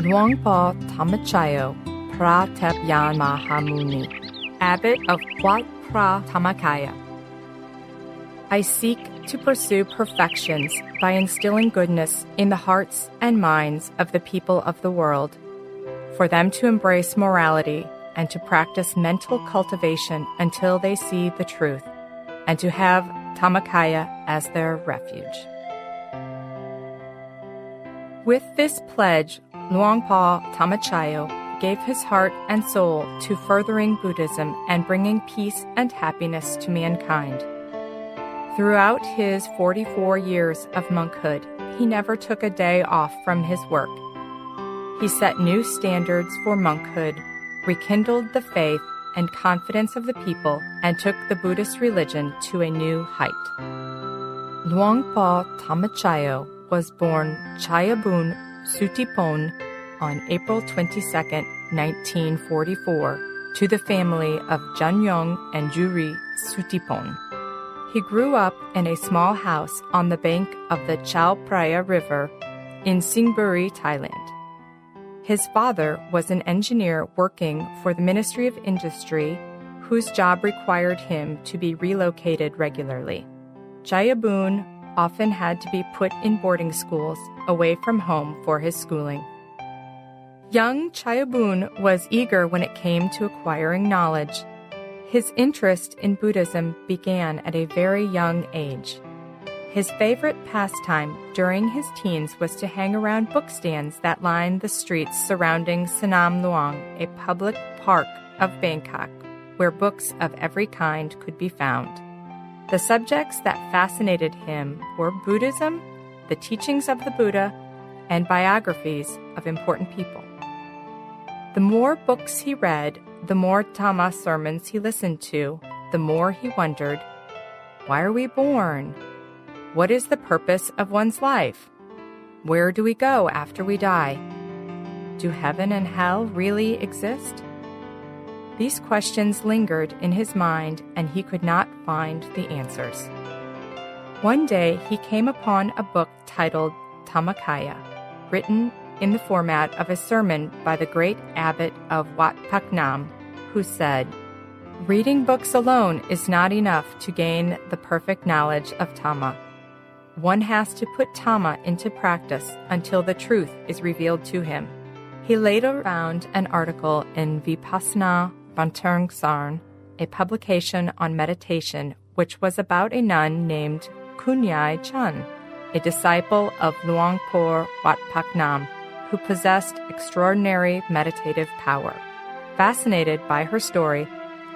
Luangpor Tamachayo Pratapyan Mahamuni, Abbot of Wat Phra Tamakaya. I seek to pursue perfections by instilling goodness in the hearts and minds of the people of the world, for them to embrace morality and to practice mental cultivation until they see the truth, and to have Tamakaya as their refuge. With this pledge, Luangpor Tamachayo gave his heart and soul to furthering Buddhism and bringing peace and happiness to mankind. Throughout his 44 years of monkhood, he never took a day off from his work. He set new standards for monkhood, rekindled the faith and confidence of the people, and took the Buddhist religion to a new height. Luangpor Tamachayo was born Chayabun Sutipon on April 22, 1944, to the family of Janyong and Juri Sutipon. He grew up in a small house on the bank of the Chao Phraya River in Singpuri, Thailand. His father was an engineer working for the Ministry of Industry, whose job required him to be relocated regularly. Chayabun often had to be put in boarding schools away from home for his schooling. Young Chayabun was eager when it came to acquiring knowledge. His interest in Buddhism began at a very young age. His favorite pastime during his teens was to hang around bookstands that lined the streets surrounding Sanam Luang, a public park of Bangkok, where books of every kind could be found. The subjects that fascinated him were Buddhism, the teachings of the Buddha, and biographies of important people. The more books he read, the more Dhamma sermons he listened to, the more he wondered, why are we born? What is the purpose of one's life? Where do we go after we die? Do heaven and hell really exist? These questions lingered in his mind, and he could not find the answers. One day, he came upon a book titled Tamakaya, written in the format of a sermon by the great abbot of Wat Phra Nam, who said, "Reading books alone is not enough to gain the perfect knowledge of Dhamma. One has to put Dhamma into practice until the truth is revealed to him." He later found an article in Vipassana Banturng Sarn, a publication on meditation, which was about a nun named Kunyai Chun, a disciple of Luangpor Wat Phra Nam, who possessed extraordinary meditative power. Fascinated by her story,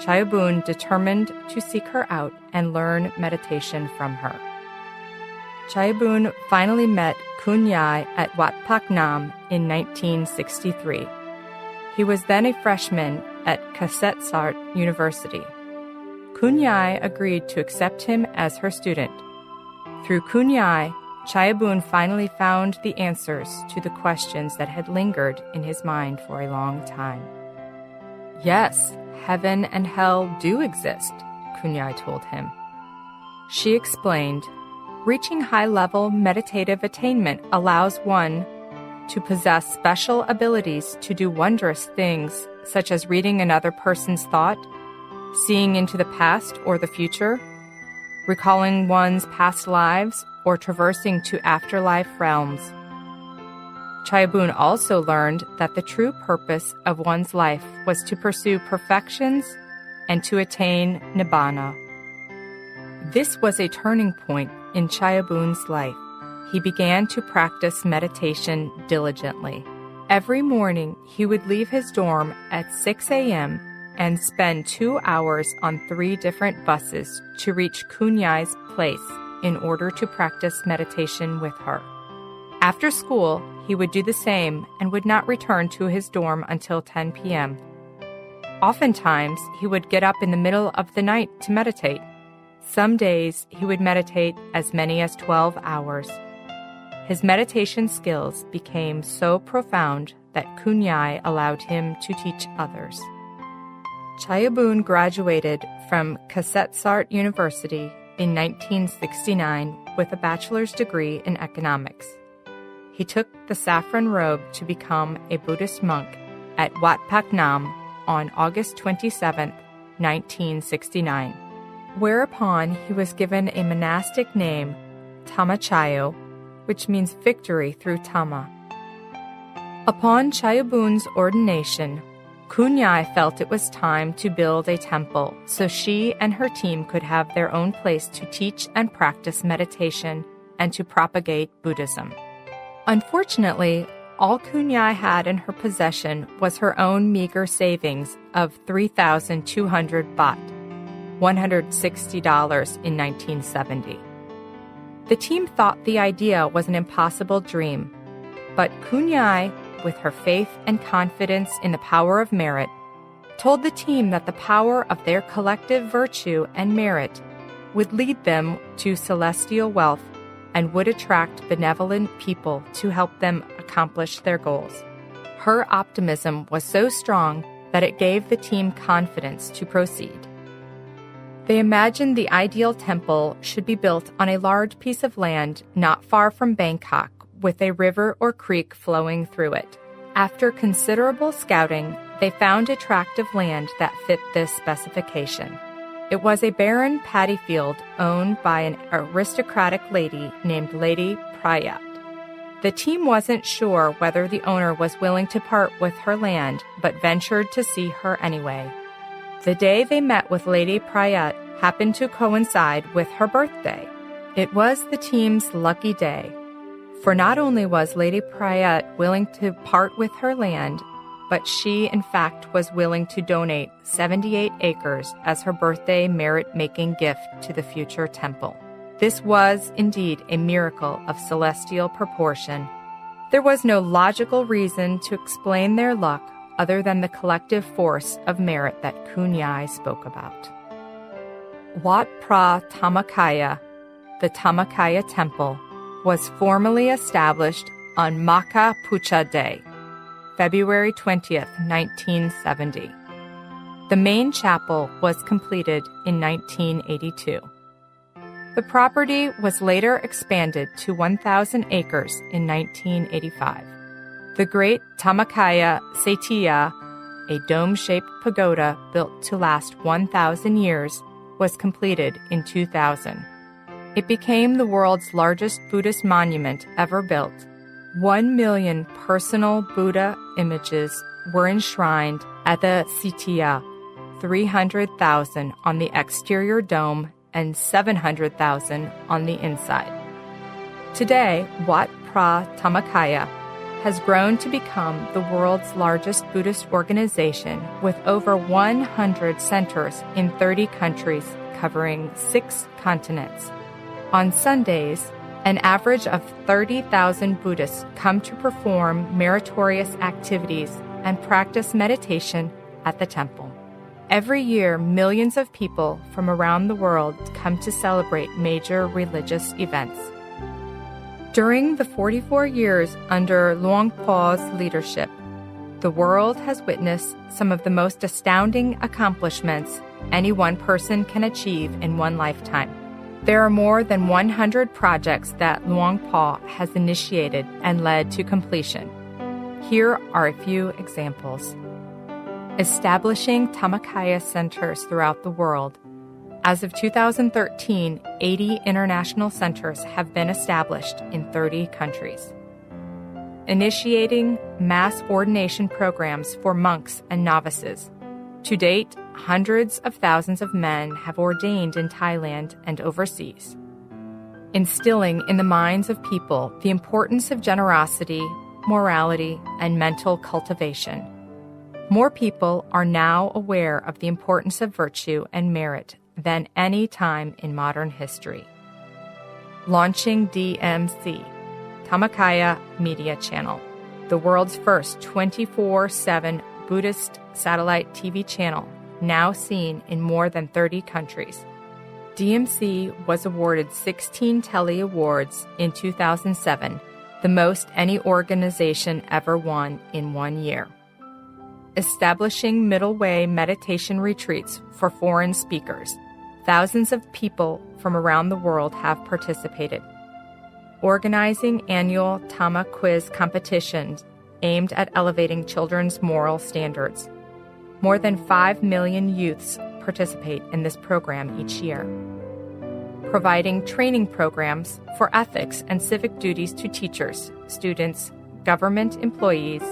Chayabun determined to seek her out and learn meditation from her. Chayabun finally met Kunyai at Wat Phra Nam in 1963. He was then a freshman at Kasetsart University. Kunyai agreed to accept him as her student. Through Kunyai, Chayabun finally found the answers to the questions that had lingered in his mind for a long time. Yes, heaven and hell do exist, Kunyai told him. She explained, reaching high-level meditative attainment allows one to possess special abilities to do wondrous things, such as reading another person's thought, seeing into the past or the future, recalling one's past lives, or traversing to afterlife realms. Chayabun also learned that the true purpose of one's life was to pursue perfections and to attain nibbana. This was a turning point in Chayabun's life. He began to practice meditation diligently. Every morning, he would leave his dorm at 6 a.m. and spend 2 hours on 3 different buses to reach Kunyai's place in order to practice meditation with her. After school, he would do the same and would not return to his dorm until 10 p.m. Oftentimes, he would get up in the middle of the night to meditate. Some days he would meditate as many as 12 hours. His meditation skills became so profound that Kunyai allowed him to teach others. Chayabun graduated from Kasetsart University in 1969 with a bachelor's degree in economics. He took the saffron robe to become a Buddhist monk at Wat Pak Nam on August 27, 1969, whereupon he was given a monastic name, Tamachayo, which means victory through Tama. Upon Chayabun's ordination, Kunyai felt it was time to build a temple so she and her team could have their own place to teach and practice meditation and to propagate Buddhism. Unfortunately, all Kunyai had in her possession was her own meager savings of 3,200 baht, $160 in 1970. The team thought the idea was an impossible dream, but Kunyai, with her faith and confidence in the power of merit, told the team that the power of their collective virtue and merit would lead them to celestial wealth and would attract benevolent people to help them accomplish their goals. Her optimism was so strong that it gave the team confidence to proceed. They imagined the ideal temple should be built on a large piece of land not far from Bangkok, with a river or creek flowing through it. After considerable scouting, they found a tract of land that fit this specification. It was a barren paddy field owned by an aristocratic lady named Lady Prayat. The team wasn't sure whether the owner was willing to part with her land, but ventured to see her anyway. The day they met with Lady Prayat happened to coincide with her birthday. It was the team's lucky day, for not only was Lady Prayat willing to part with her land, but she, in fact, was willing to donate 78 acres as her birthday merit-making gift to the future temple. This was, indeed, a miracle of celestial proportion. There was no logical reason to explain their luck other than the collective force of merit that Kunyai spoke about. Wat Phra Tamakaya, the Tamakaya Temple, was formally established on Maka Pucha Day, February 20th, 1970. The main chapel was completed in 1982. The property was later expanded to 1,000 acres in 1985. The Great Tamakaya Saitiya, a dome-shaped pagoda built to last 1,000 years, was completed in 2000. It became the world's largest Buddhist monument ever built. 1 million personal Buddha images were enshrined at the Saitiya, 300,000 on the exterior dome and 700,000 on the inside. Today, Wat Phra Tamakaya has grown to become the world's largest Buddhist organization with over 100 centers in 30 countries covering 6 continents. On Sundays, an average of 30,000 Buddhists come to perform meritorious activities and practice meditation at the temple. Every year, millions of people from around the world come to celebrate major religious events. During the 44 years under Luangpor's leadership, the world has witnessed some of the most astounding accomplishments any one person can achieve in one lifetime. There are more than 100 projects that Luangpor has initiated and led to completion. Here are a few examples. Establishing Tamakaya centers throughout the world. As of 2013, 80 international centers have been established in 30 countries. Initiating mass ordination programs for monks and novices. To date, hundreds of thousands of men have ordained in Thailand and overseas. Instilling in the minds of people the importance of generosity, morality, and mental cultivation. More people are now aware of the importance of virtue and merit than any time in modern history. Launching DMC, Tamakaya Media Channel, the world's first 24/7 Buddhist satellite TV channel, now seen in more than 30 countries. DMC was awarded 16 Telly Awards in 2007, the most any organization ever won in 1 year. Establishing middle way meditation retreats for foreign speakers. Thousands of people from around the world have participated. Organizing annual Tama quiz competitions aimed at elevating children's moral standards. More than 5 million youths participate in this program each year. Providing training programs for ethics and civic duties to teachers, students, government employees,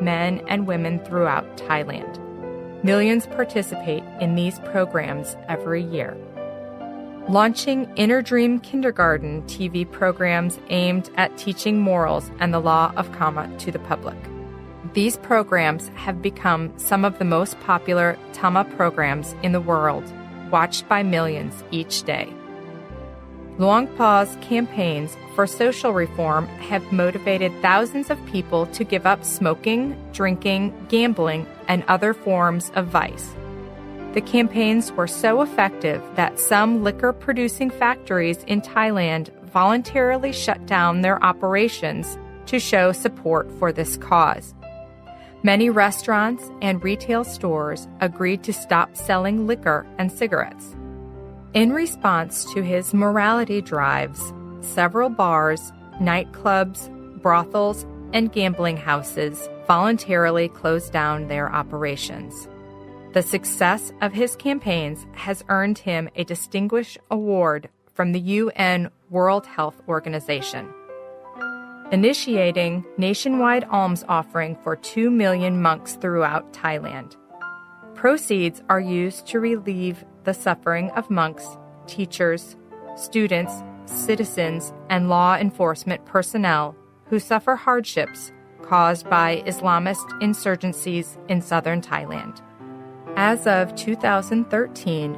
men and women throughout Thailand. Millions participate in these programs every year. Launching Inner Dream Kindergarten TV programs aimed at teaching morals and the law of karma to the public. These programs have become some of the most popular Tama programs in the world, watched by millions each day. Luangpor's campaigns for social reform have motivated thousands of people to give up smoking, drinking, gambling, and other forms of vice. The campaigns were so effective that some liquor-producing factories in Thailand voluntarily shut down their operations to show support for this cause. Many restaurants and retail stores agreed to stop selling liquor and cigarettes. In response to his morality drives, several bars, nightclubs, brothels, and gambling houses voluntarily closed down their operations. The success of his campaigns has earned him a distinguished award from the UN World Health Organization. Initiating nationwide alms offering for 2 million monks throughout Thailand. Proceeds are used to relieve the suffering of monks, teachers, students, citizens, and law enforcement personnel who suffer hardships caused by Islamist insurgencies in southern Thailand. As of 2013,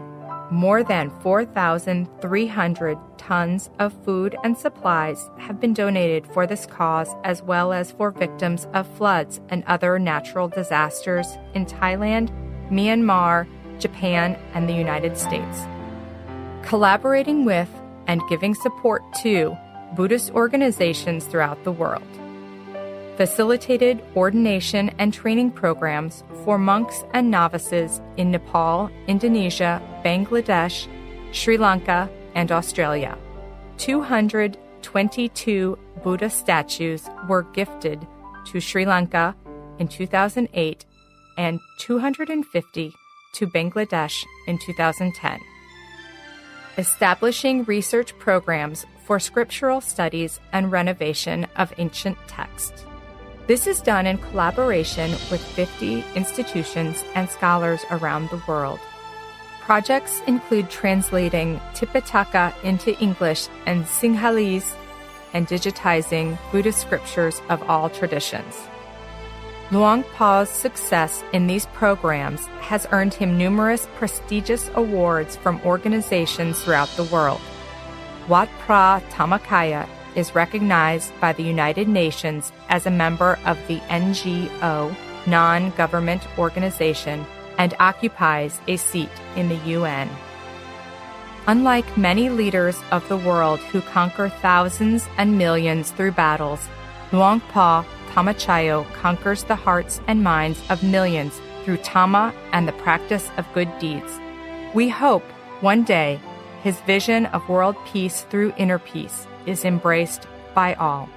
more than 4,300 tons of food and supplies have been donated for this cause, as well as for victims of floods and other natural disasters in Thailand, Myanmar, Japan, and the United States. Collaborating with and giving support to Buddhist organizations throughout the world. Facilitated ordination and training programs for monks and novices in Nepal, Indonesia, Bangladesh, Sri Lanka, and Australia. 222 Buddha statues were gifted to Sri Lanka in 2008 and 250 to Bangladesh in 2010. Establishing research programs for scriptural studies and renovation of ancient texts. This is done in collaboration with 50 institutions and scholars around the world. Projects include translating Tipitaka into English and Sinhalese and digitizing Buddhist scriptures of all traditions. Luangpor's success in these programs has earned him numerous prestigious awards from organizations throughout the world. Wat Phra Dhammakaya is recognized by the United Nations as a member of the NGO, non-government organization, and occupies a seat in the UN. Unlike many leaders of the world who conquer thousands and millions through battles, Luangpor Dhammachayo conquers the hearts and minds of millions through Tama and the practice of good deeds. We hope one day his vision of world peace through inner peace is embraced by all.